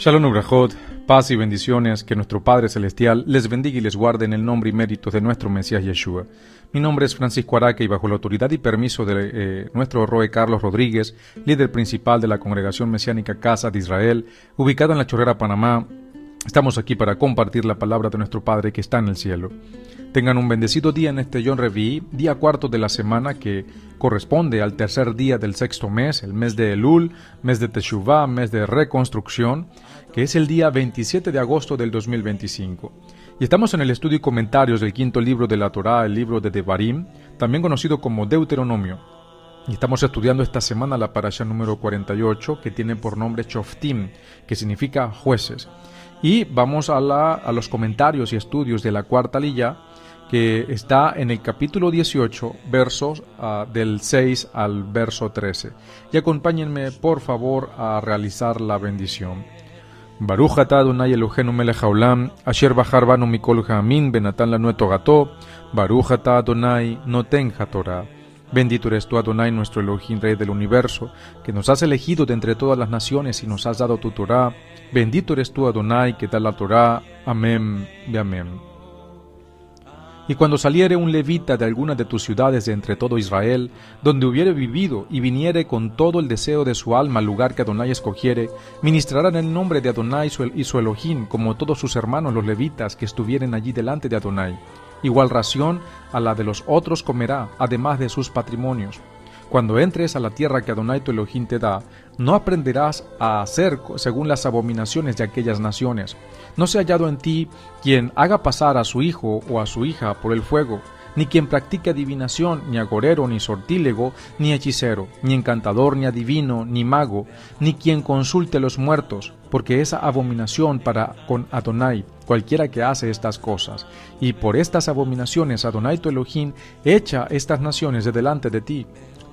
Shalom Ubrajot, paz y bendiciones, que nuestro Padre Celestial les bendiga y les guarde en el nombre y mérito de nuestro Mesías Yeshua. Mi nombre es Francisco Araque y bajo la autoridad y permiso de nuestro Roe Carlos Rodríguez, líder principal de la Congregación Mesiánica Casa de Israel, ubicada en La Chorrera, Panamá, estamos aquí para compartir la palabra de nuestro Padre que está en el cielo. Tengan un bendecido día en este Yom Revi'i, día cuarto de la semana que corresponde al tercer día del sexto mes, el mes de Elul, mes de Teshuvah, mes de reconstrucción, que es el día 27 de agosto del 2025. Y estamos en el estudio y comentarios del quinto libro de la Torá, el libro de Devarim, también conocido como Deuteronomio. Y estamos estudiando esta semana la parasha número 48, que tiene por nombre Shoftim, que significa jueces. Y vamos a los comentarios y estudios de la cuarta liyá, que está en el capítulo 18, versos del 6 al verso 13. Y acompáñenme, por favor, a realizar la bendición. Baruch atah Adonai Eloheinu melech haolam, asher bachar banu mikol ha'amin benatan lanu togato, Baruch atah Adonai noten haTorah. Bendito eres tú, Adonai, nuestro Elohim, Rey del universo, que nos has elegido de entre todas las naciones y nos has dado tu Torá. Bendito eres tú, Adonai, que da la Torá. Amén y amén. Y cuando saliere un levita de alguna de tus ciudades de entre todo Israel, donde hubiere vivido, y viniere con todo el deseo de su alma al lugar que Adonai escogiere, ministrará en el nombre de Adonai y su Elohim, como todos sus hermanos los levitas que estuvieren allí delante de Adonai. Igual ración a la de los otros comerá, además de sus patrimonios. Cuando entres a la tierra que Adonai tu Elohim te da, no aprenderás a hacer según las abominaciones de aquellas naciones. No sea hallado en ti quien haga pasar a su hijo o a su hija por el fuego, ni quien practique adivinación, ni agorero, ni sortílego, ni hechicero, ni encantador, ni adivino, ni mago, ni quien consulte los muertos, porque es abominación para con Adonai cualquiera que hace estas cosas. Y por estas abominaciones Adonai tu Elohim echa estas naciones de delante de ti.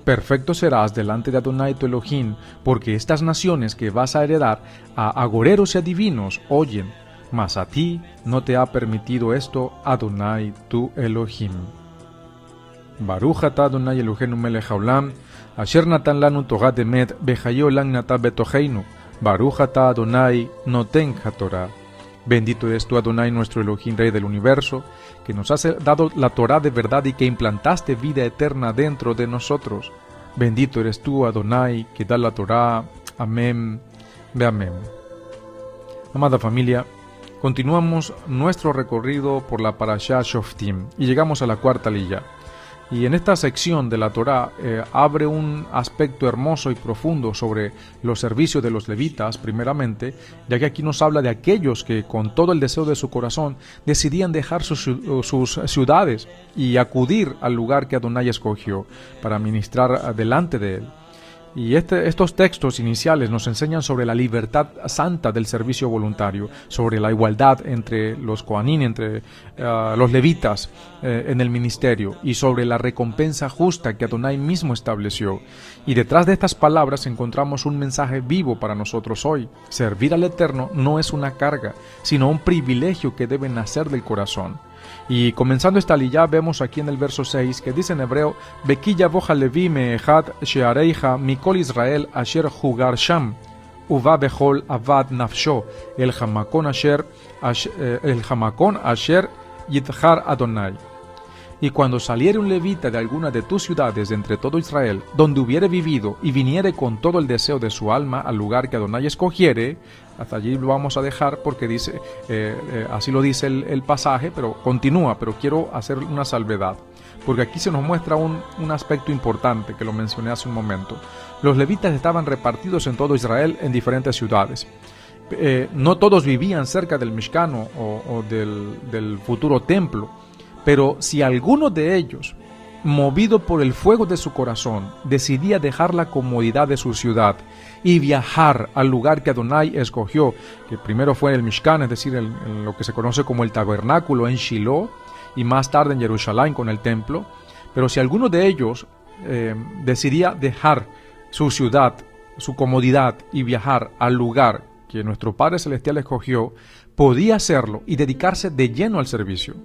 Perfecto serás delante de Adonai tu Elohim, porque estas naciones que vas a heredar a agoreros y adivinos oyen, mas a ti no te ha permitido esto Adonai tu Elohim. Baruch atah Adonai Eloheinu melech haolam, asher natan lanu Torah emet bechayo lang nata betocheinu, Baruch atah Adonai noten haTorah. Bendito eres tú, Adonai, nuestro Elohim, Rey del universo, que nos has dado la Torá de verdad y que implantaste vida eterna dentro de nosotros. Bendito eres tú, Adonai, que da la Torá. Amén. Ve amén. Amada familia, continuamos nuestro recorrido por la parashá Shoftim y llegamos a la cuarta liyá. Y en esta sección de la Torá abre un aspecto hermoso y profundo sobre los servicios de los levitas, primeramente, ya que aquí nos habla de aquellos que con todo el deseo de su corazón decidían dejar sus ciudades y acudir al lugar que Adonai escogió para ministrar delante de él. Y estos textos iniciales nos enseñan sobre la libertad santa del servicio voluntario, sobre la igualdad entre los Kohanim, entre los levitas en el ministerio, y sobre la recompensa justa que Adonai mismo estableció. Y detrás de estas palabras encontramos un mensaje vivo para nosotros hoy. Servir al Eterno no es una carga, sino un privilegio que debe nacer del corazón. Y comenzando esta liyá, vemos aquí en el verso 6 que dice en hebreo: Beki yavoja Levi me'echad she'areija mikol Israel asher jugar sham, uva bechol avad nafsho, el hamakon asher yidhar Adonai. Y cuando saliere un levita de alguna de tus ciudades de entre todo Israel, donde hubiere vivido, y viniere con todo el deseo de su alma al lugar que Adonai escogiere, hasta allí lo vamos a dejar porque dice, así lo dice el pasaje, pero continúa, pero quiero hacer una salvedad, porque aquí se nos muestra un aspecto importante que lo mencioné hace un momento. Los levitas estaban repartidos en todo Israel en diferentes ciudades. No todos vivían cerca del Mishkan o del futuro templo, pero si alguno de ellos, movido por el fuego de su corazón, decidía dejar la comodidad de su ciudad y viajar al lugar que Adonai escogió, que primero fue el Mishkan, es decir, en lo que se conoce como el tabernáculo en Shiloh, y más tarde en Jerusalén con el templo, pero si alguno de ellos decidía dejar su ciudad, su comodidad y viajar al lugar que nuestro Padre Celestial escogió, podía hacerlo y dedicarse de lleno al servicio.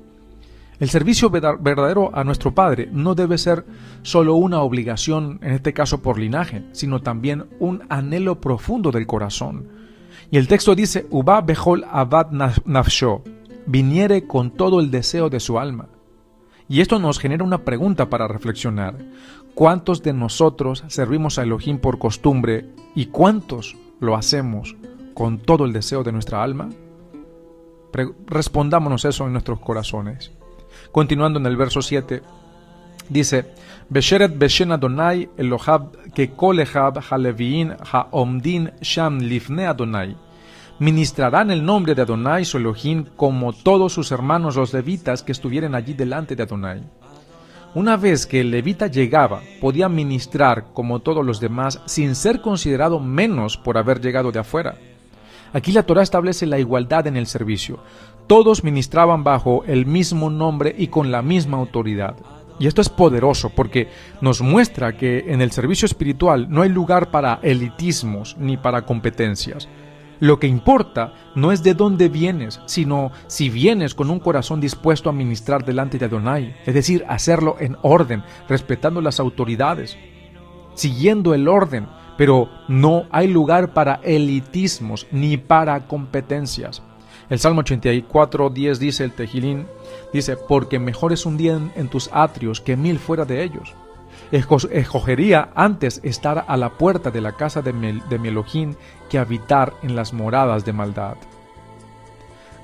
El servicio verdadero a nuestro Padre no debe ser solo una obligación, en este caso por linaje, sino también un anhelo profundo del corazón. Y el texto dice, Uba bechol avad nafsho, viniere con todo el deseo de su alma. Y esto nos genera una pregunta para reflexionar. ¿Cuántos de nosotros servimos a Elohim por costumbre y cuántos lo hacemos con todo el deseo de nuestra alma? Respondámonos eso en nuestros corazones. Continuando en el verso 7, dice, Besheret beshen Adonai Elohab que kol echad haleviin haomdin sham lifne Adonai. Ministrarán el nombre de Adonai su Elohim como todos sus hermanos los levitas que estuvieran allí delante de Adonai. Una vez que el levita llegaba, podía ministrar como todos los demás sin ser considerado menos por haber llegado de afuera. Aquí la Torá establece la igualdad en el servicio. Todos ministraban bajo el mismo nombre y con la misma autoridad. Y esto es poderoso porque nos muestra que en el servicio espiritual no hay lugar para elitismos ni para competencias. Lo que importa no es de dónde vienes, sino si vienes con un corazón dispuesto a ministrar delante de Adonai, es decir, hacerlo en orden, respetando las autoridades, siguiendo el orden, pero no hay lugar para elitismos ni para competencias. El Salmo 84:10 dice el Tejilín, dice, porque mejor es un día en tus atrios que 1000 fuera de ellos. Escogería antes estar a la puerta de la casa de mi Elohim que habitar en las moradas de maldad.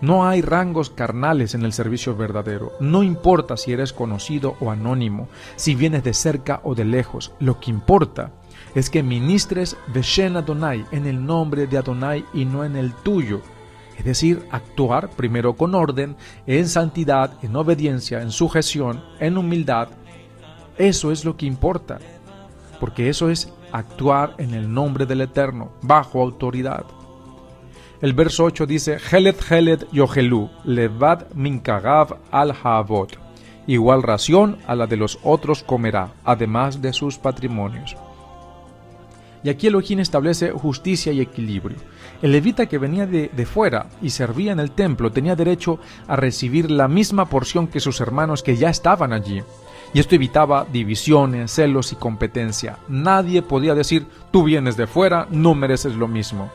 No hay rangos carnales en el servicio verdadero. No importa si eres conocido o anónimo, si vienes de cerca o de lejos. Lo que importa es que ministres Beshen Adonai, en el nombre de Adonai y no en el tuyo. Es decir, actuar primero con orden, en santidad, en obediencia, en sujeción, en humildad. Eso es lo que importa, porque eso es actuar en el nombre del Eterno, bajo autoridad. El verso 8 dice, Helet yohelu, levad min kagav al haavot. Igual ración a la de los otros comerá, además de sus patrimonios. Y aquí Elohim establece justicia y equilibrio. El levita que venía de fuera y servía en el templo tenía derecho a recibir la misma porción que sus hermanos que ya estaban allí. Y esto evitaba divisiones, celos y competencia. Nadie podía decir, tú vienes de fuera, no mereces lo mismo.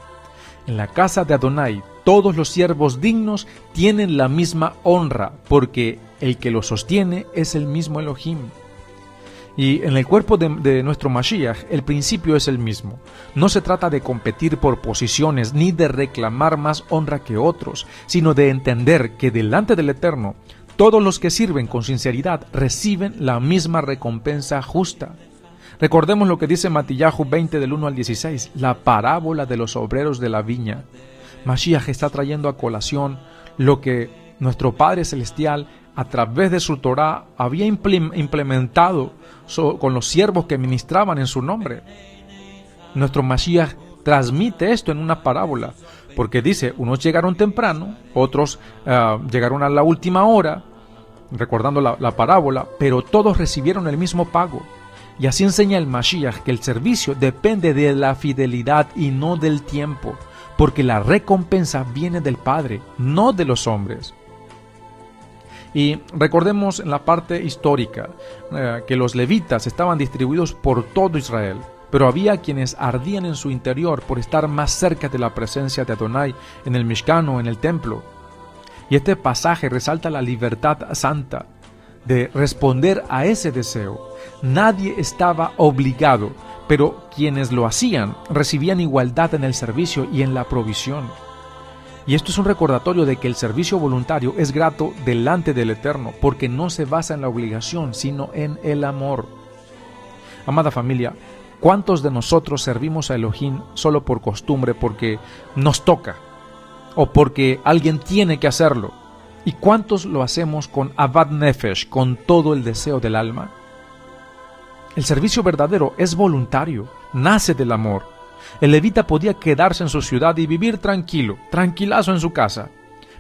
En la casa de Adonai, todos los siervos dignos tienen la misma honra, porque el que los sostiene es el mismo Elohim. Y en el cuerpo de nuestro Mashiach, el principio es el mismo. No se trata de competir por posiciones ni de reclamar más honra que otros, sino de entender que delante del Eterno, todos los que sirven con sinceridad reciben la misma recompensa justa. Recordemos lo que dice Matillahu 20 del 1 al 16, la parábola de los obreros de la viña. Mashiach está trayendo a colación lo que nuestro Padre Celestial a través de su Torá había implementado con los siervos que ministraban en su nombre. Nuestro Mashiach transmite esto en una parábola, porque dice, unos llegaron temprano, otros llegaron a la última hora, recordando la parábola, pero todos recibieron el mismo pago. Y así enseña el Mashiach que el servicio depende de la fidelidad y no del tiempo, porque la recompensa viene del Padre, no de los hombres. Y recordemos en la parte histórica que los levitas estaban distribuidos por todo Israel, pero había quienes ardían en su interior por estar más cerca de la presencia de Adonai en el Mishkan o en el templo. Y este pasaje resalta la libertad santa de responder a ese deseo. Nadie estaba obligado, pero quienes lo hacían recibían igualdad en el servicio y en la provisión. Y esto es un recordatorio de que el servicio voluntario es grato delante del Eterno, porque no se basa en la obligación, sino en el amor. Amada familia, ¿cuántos de nosotros servimos a Elohim solo por costumbre, porque nos toca, o porque alguien tiene que hacerlo? ¿Y cuántos lo hacemos con Avad Nefesh, con todo el deseo del alma? El servicio verdadero es voluntario, nace del amor. El levita podía quedarse en su ciudad y vivir tranquilo, tranquilazo en su casa.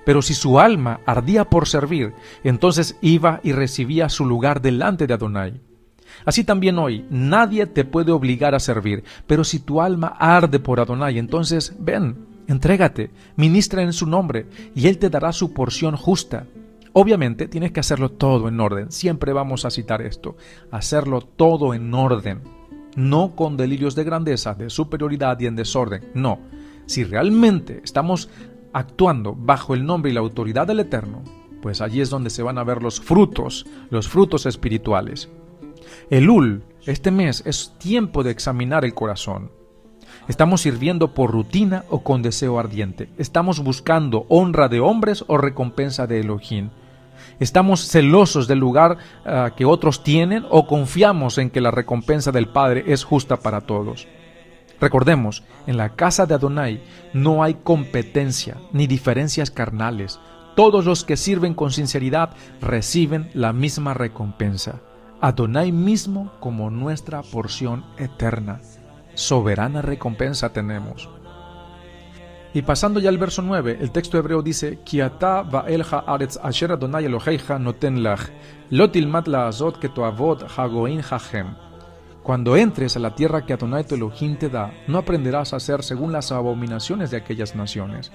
Pero si su alma ardía por servir, entonces iba y recibía su lugar delante de Adonai. Así también hoy, nadie te puede obligar a servir, pero si tu alma arde por Adonai, entonces ven, entrégate, ministra en su nombre, y Él te dará su porción justa. Obviamente tienes que hacerlo todo en orden, siempre vamos a citar esto, hacerlo todo en orden. No con delirios de grandeza, de superioridad y en desorden, no. Si realmente estamos actuando bajo el nombre y la autoridad del Eterno, pues allí es donde se van a ver los frutos espirituales. Elul, este mes, es tiempo de examinar el corazón. ¿Estamos sirviendo por rutina o con deseo ardiente? ¿Estamos buscando honra de hombres o recompensa de Elohim? ¿Estamos celosos del lugar que otros tienen o confiamos en que la recompensa del Padre es justa para todos? Recordemos, en la casa de Adonai no hay competencia ni diferencias carnales. Todos los que sirven con sinceridad reciben la misma recompensa. Adonai mismo como nuestra porción eterna. Soberana recompensa tenemos. Y pasando ya al verso 9, el texto hebreo dice: Ki ata va'el ha'aretz asher Adonai Eloheicha noten lach, lo tilmat la'azot ketoavot hagoin hachem. Cuando entres a la tierra que Adonai tu Elohim te da, no aprenderás a hacer según las abominaciones de aquellas naciones.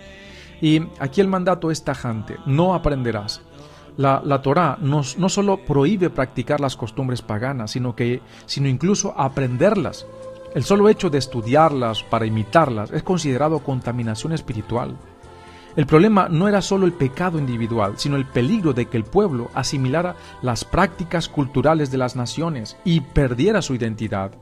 Y aquí el mandato es tajante: no aprenderás. La Torá no solo prohíbe practicar las costumbres paganas, sino incluso aprenderlas. El solo hecho de estudiarlas para imitarlas es considerado contaminación espiritual. El problema no era solo el pecado individual, sino el peligro de que el pueblo asimilara las prácticas culturales de las naciones y perdiera su identidad.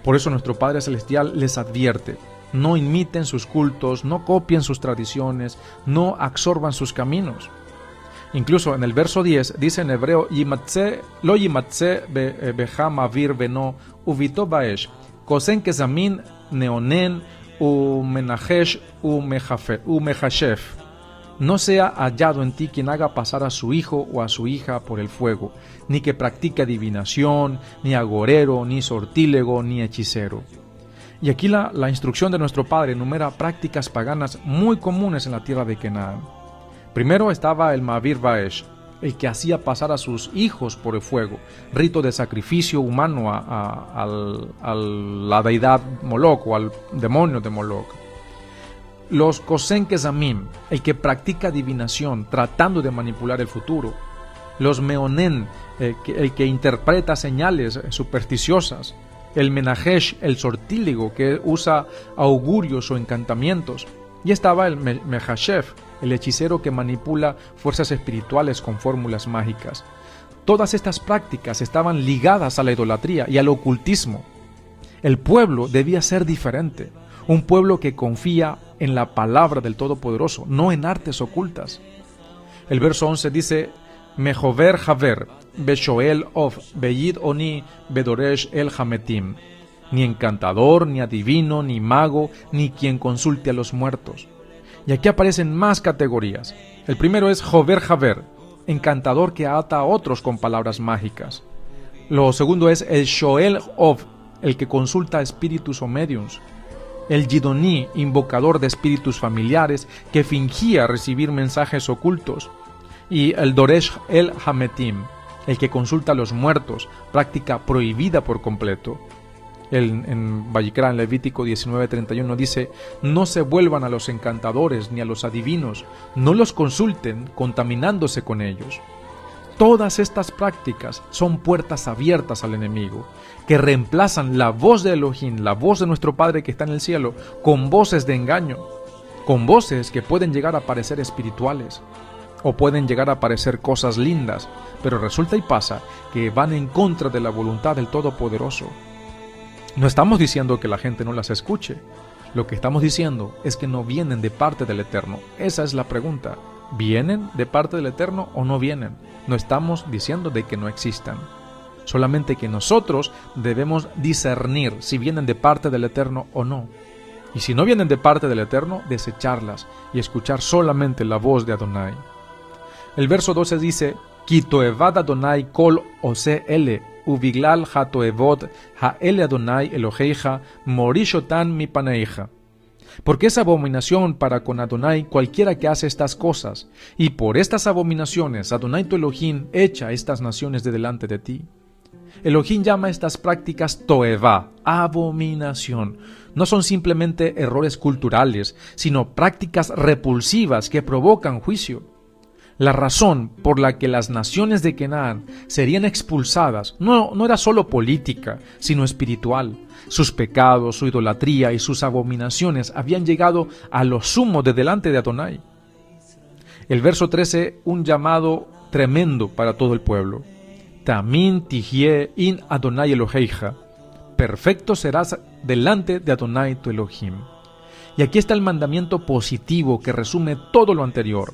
Por eso nuestro Padre Celestial les advierte: no imiten sus cultos, no copien sus tradiciones, no absorban sus caminos. Incluso en el verso 10 dice en hebreo: lo yimatze beham avir beno uvito baesh kosen kezamin neonen umenajesh umechashef. No sea hallado en ti quien haga pasar a su hijo o a su hija por el fuego, ni que practique adivinación, ni agorero, ni sortílego, ni hechicero. Y aquí la instrucción de nuestro Padre enumera prácticas paganas muy comunes en la tierra de Canaán. Primero estaba el Ma'avir Baesh, el que hacía pasar a sus hijos por el fuego, rito de sacrificio humano a la deidad Moloch o al demonio de Moloch. Los Kosen Kezamim, el que practica adivinación tratando de manipular el futuro. Los Meonen, el que interpreta señales supersticiosas. El Menajesh, el sortílego, que usa augurios o encantamientos. Y estaba el Mechashef, el hechicero que manipula fuerzas espirituales con fórmulas mágicas. Todas estas prácticas estaban ligadas a la idolatría y al ocultismo. El pueblo debía ser diferente, un pueblo que confía en la palabra del Todopoderoso, no en artes ocultas. El verso 11 dice: Mejover Haver, Beshoel of, Beyid Oni, Bedoresh el Hametim. Ni encantador, ni adivino, ni mago, ni quien consulte a los muertos. Y aquí aparecen más categorías. El primero es Jover Haver, encantador que ata a otros con palabras mágicas. Lo segundo es el Shoel of, el que consulta a espíritus o mediums. El Gidoní, invocador de espíritus familiares, que fingía recibir mensajes ocultos. Y el Doresh el Hametim, el que consulta a los muertos, práctica prohibida por completo. En Vayikra, en Levítico 19:31 dice: no se vuelvan a los encantadores ni a los adivinos, no los consulten contaminándose con ellos. Todas estas prácticas son puertas abiertas al enemigo, que reemplazan la voz de Elohim, la voz de nuestro Padre que está en el cielo, con voces de engaño, con voces que pueden llegar a parecer espirituales, o pueden llegar a parecer cosas lindas, pero resulta y pasa que van en contra de la voluntad del Todopoderoso. No estamos diciendo que la gente no las escuche. Lo que estamos diciendo es que no vienen de parte del Eterno. Esa es la pregunta. ¿Vienen de parte del Eterno o no vienen? No estamos diciendo de que no existan. Solamente que nosotros debemos discernir si vienen de parte del Eterno o no. Y si no vienen de parte del Eterno, desecharlas y escuchar solamente la voz de Adonai. El verso 12 dice: Ki toevad Adonai kol ose ele, ubiglal hatoevod haele Adonai Eloheicha morishotan mi paneija. Porque es abominación para con Adonai cualquiera que hace estas cosas, y por estas abominaciones Adonai tu Elohim echa estas naciones de delante de ti. Elohim llama a estas prácticas toevá, abominación. No son simplemente errores culturales, sino prácticas repulsivas que provocan juicio. La razón por la que las naciones de Canaán serían expulsadas no era solo política, sino espiritual. Sus pecados, su idolatría y sus abominaciones habían llegado a lo sumo de delante de Adonai. El verso 13, un llamado tremendo para todo el pueblo. Tamim tihye in Adonai Eloheija. Perfecto serás delante de Adonai tu Elohim. Y aquí está el mandamiento positivo que resume todo lo anterior.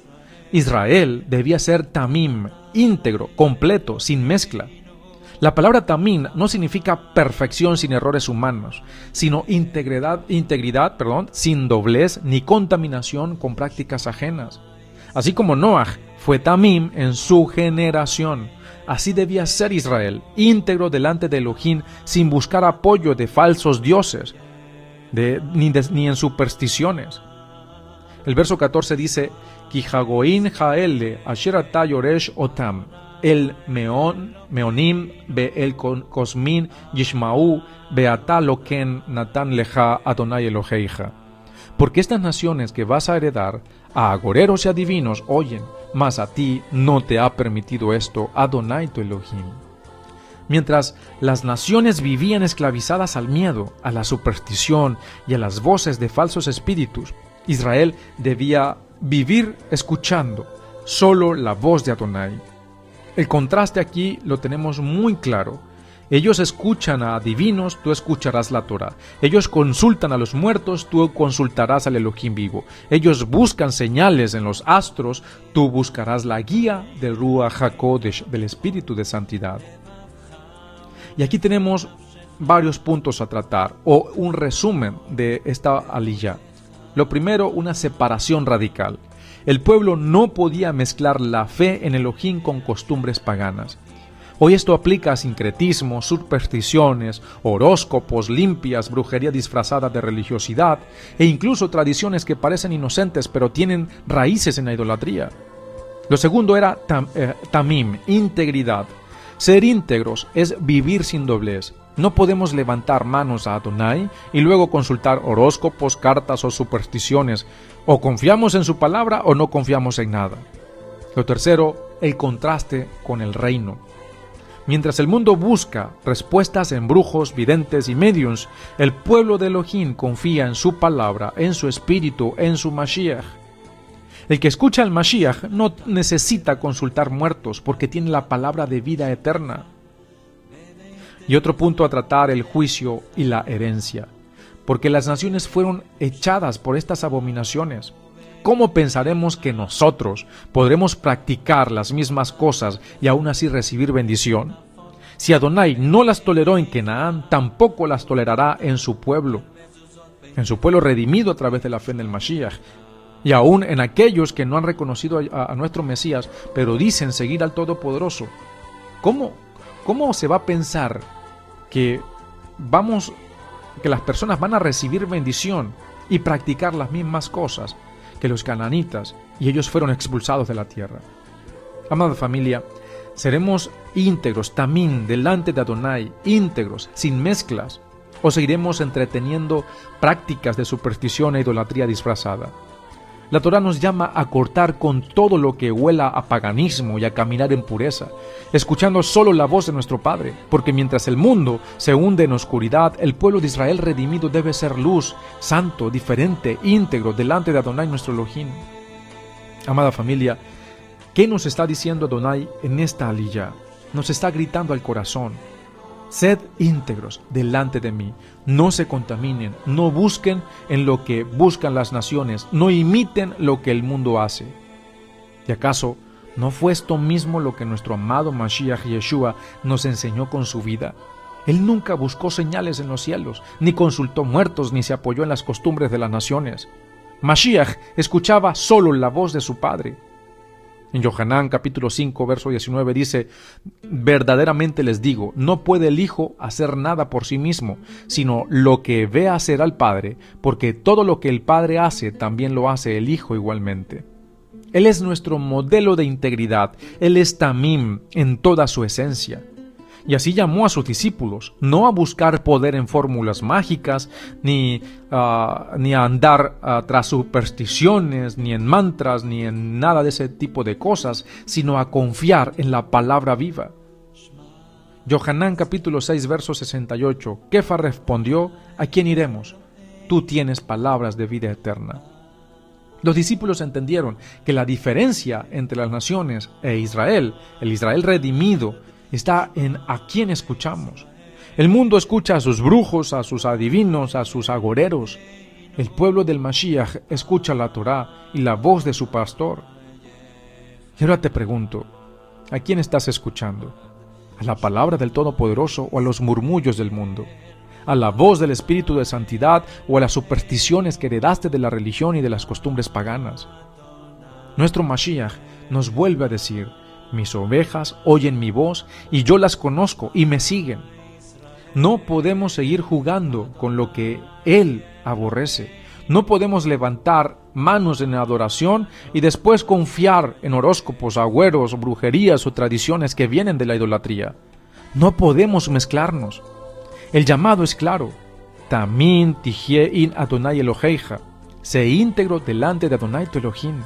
Israel debía ser tamim, íntegro, completo, sin mezcla. La palabra tamim no significa perfección sin errores humanos, sino integridad, sin doblez ni contaminación con prácticas ajenas. Así como Noaj fue tamim en su generación, así debía ser Israel, íntegro delante de Elohim, sin buscar apoyo de falsos dioses, ni en supersticiones. El verso 14 dice, Kihagoin haele asher ata yoresh otam, el meonim be el kosmin yishmau beata loken natan leja Adonai Eloheija. Porque estas naciones que vas a heredar, a agoreros y adivinos oyen, mas a ti no te ha permitido esto Adonai tu Elohim. Mientras las naciones vivían esclavizadas al miedo, a la superstición y a las voces de falsos espíritus, Israel debía vivir escuchando solo la voz de Adonai. El contraste aquí lo tenemos muy claro. Ellos escuchan a adivinos, tú escucharás la Torah. Ellos consultan a los muertos, tú consultarás al Elohim vivo. Ellos buscan señales en los astros, tú buscarás la guía del Ruach HaKodesh, del Espíritu de Santidad. Y aquí tenemos varios puntos a tratar, o un resumen de esta aliyá. Lo primero, una separación radical. El pueblo no podía mezclar la fe en Elohim con costumbres paganas. Hoy esto aplica a sincretismo, supersticiones, horóscopos, limpias, brujería disfrazada de religiosidad e incluso tradiciones que parecen inocentes pero tienen raíces en la idolatría. Lo segundo era tamim, integridad. Ser íntegros es vivir sin doblez. No podemos levantar manos a Adonai y luego consultar horóscopos, cartas o supersticiones. O confiamos en su palabra o no confiamos en nada. Lo tercero, el contraste con el reino. Mientras el mundo busca respuestas en brujos, videntes y mediums, el pueblo de Elohim confía en su palabra, en su espíritu, en su Mashiach. El que escucha al Mashiach no necesita consultar muertos porque tiene la palabra de vida eterna. Y otro punto a tratar, el juicio y la herencia, porque las naciones fueron echadas por estas abominaciones. ¿Cómo pensaremos que nosotros podremos practicar las mismas cosas y aún así recibir bendición? Si Adonai no las toleró en Canaán, tampoco las tolerará en su pueblo redimido a través de la fe en el Mashiach, y aún en aquellos que no han reconocido a nuestro Mesías, pero dicen seguir al Todopoderoso. ¿Cómo se va a pensar que las personas van a recibir bendición y practicar las mismas cosas que los cananitas, y ellos fueron expulsados de la tierra? Amada familia, seremos íntegros también delante de Adonai, íntegros, sin mezclas, o seguiremos entreteniendo prácticas de superstición e idolatría disfrazada. La Torah nos llama a cortar con todo lo que huela a paganismo y a caminar en pureza, escuchando solo la voz de nuestro Padre, porque mientras el mundo se hunde en oscuridad, el pueblo de Israel redimido debe ser luz, santo, diferente, íntegro, delante de Adonai nuestro Elohim. Amada familia, ¿qué nos está diciendo Adonai en esta aliyá? Nos está gritando al corazón: sed íntegros delante de mí, no se contaminen, no busquen en lo que buscan las naciones, no imiten lo que el mundo hace. ¿Y acaso no fue esto mismo lo que nuestro amado Mashiach Yeshua nos enseñó con su vida? Él nunca buscó señales en los cielos, ni consultó muertos, ni se apoyó en las costumbres de las naciones. Mashiach escuchaba solo la voz de su Padre. En Yohanan capítulo 5, verso 19 dice: verdaderamente les digo, no puede el Hijo hacer nada por sí mismo, sino lo que ve hacer al Padre, porque todo lo que el Padre hace, también lo hace el Hijo igualmente. Él es nuestro modelo de integridad, Él es Tamim en toda su esencia. Y así llamó a sus discípulos, no a buscar poder en fórmulas mágicas, ni a andar tras supersticiones, ni en mantras, ni en nada de ese tipo de cosas, sino a confiar en la palabra viva. Yohanan capítulo 6, verso 68. Kefa respondió: ¿a quién iremos? Tú tienes palabras de vida eterna. Los discípulos entendieron que la diferencia entre las naciones e Israel, el Israel redimido, está en a quién escuchamos. El mundo escucha a sus brujos, a sus adivinos, a sus agoreros. El pueblo del Mashiach escucha la Torá y la voz de su pastor. Y ahora te pregunto, ¿a quién estás escuchando? ¿A la palabra del Todopoderoso o a los murmullos del mundo? ¿A la voz del Espíritu de Santidad o a las supersticiones que heredaste de la religión y de las costumbres paganas? Nuestro Mashiach nos vuelve a decir: mis ovejas oyen mi voz y yo las conozco y me siguen. No podemos seguir jugando con lo que Él aborrece. No podemos levantar manos en adoración y después confiar en horóscopos, agüeros, brujerías o tradiciones que vienen de la idolatría. No podemos mezclarnos. El llamado es claro: Tamín tijie in Adonai Eloheija. Sé íntegro delante de Adonai tu Elohim.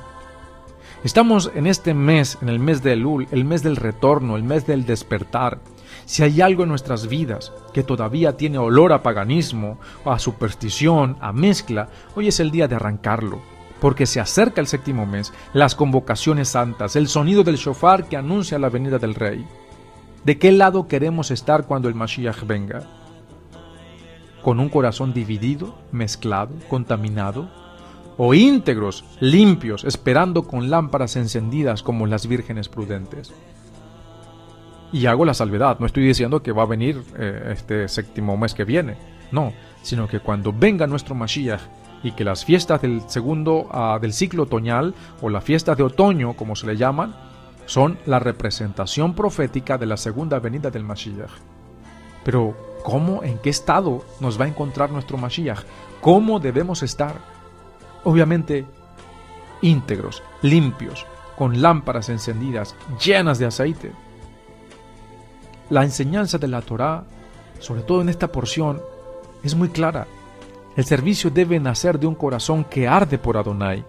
Estamos en este mes, en el mes de Elul, el mes del retorno, el mes del despertar. Si hay algo en nuestras vidas que todavía tiene olor a paganismo, a superstición, a mezcla, hoy es el día de arrancarlo, porque se acerca el séptimo mes, las convocaciones santas, el sonido del shofar que anuncia la venida del Rey. ¿De qué lado queremos estar cuando el Mashiach venga? ¿Con un corazón dividido, mezclado, contaminado? ¿O íntegros, limpios, esperando con lámparas encendidas como las vírgenes prudentes? Y hago la salvedad, no estoy diciendo que va a venir este séptimo mes que viene, no, sino que cuando venga nuestro Mashiach y que las fiestas del del ciclo otoñal o las fiestas de otoño, como se le llaman, son la representación profética de la segunda venida del Mashiach. Pero, ¿cómo, en qué estado nos va a encontrar nuestro Mashiach? ¿Cómo debemos estar? Obviamente, íntegros, limpios, con lámparas encendidas, llenas de aceite. La enseñanza de la Torá, sobre todo en esta porción, es muy clara. El servicio debe nacer de un corazón que arde por Adonai.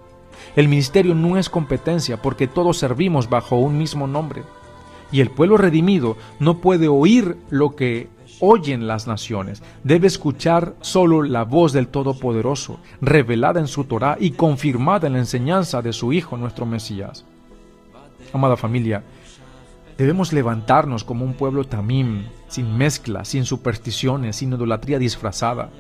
El ministerio no es competencia porque todos servimos bajo un mismo nombre. Y el pueblo redimido no puede oír lo que oyen las naciones. Debe escuchar solo la voz del Todopoderoso, revelada en su Torá y confirmada en la enseñanza de su Hijo, nuestro Mesías. Amada familia, debemos levantarnos como un pueblo tamim, sin mezcla, sin supersticiones, sin idolatría disfrazada.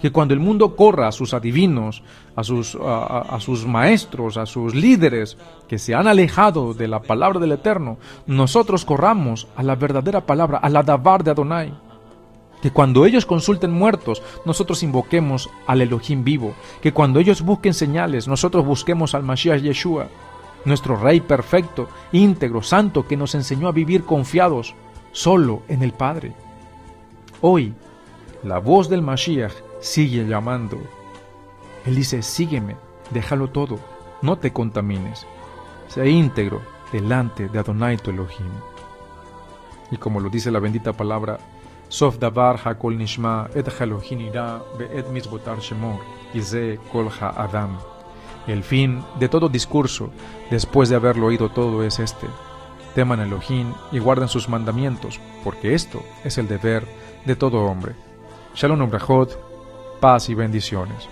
Que cuando el mundo corra a sus adivinos, a sus maestros, a sus líderes que se han alejado de la palabra del Eterno, nosotros corramos a la verdadera palabra, a la davar de Adonai. Que cuando ellos consulten muertos, nosotros invoquemos al Elohim vivo. Que cuando ellos busquen señales, nosotros busquemos al Mashiach Yeshua, nuestro Rey perfecto, íntegro, santo, que nos enseñó a vivir confiados solo en el Padre. Hoy, la voz del Mashiach sigue llamando. Él dice: sígueme, déjalo todo, no te contamines. Sé íntegro delante de Adonai tu Elohim. Y como lo dice la bendita palabra, Sof davar hakol nishma et Elohim ira be'et mizbotar shemor yze kol ha'adam. El fin de todo discurso, después de haberlo oído todo, es este: teman a Elohim y guarden sus mandamientos, porque esto es el deber de todo hombre. Shalom Brajot, paz y bendiciones.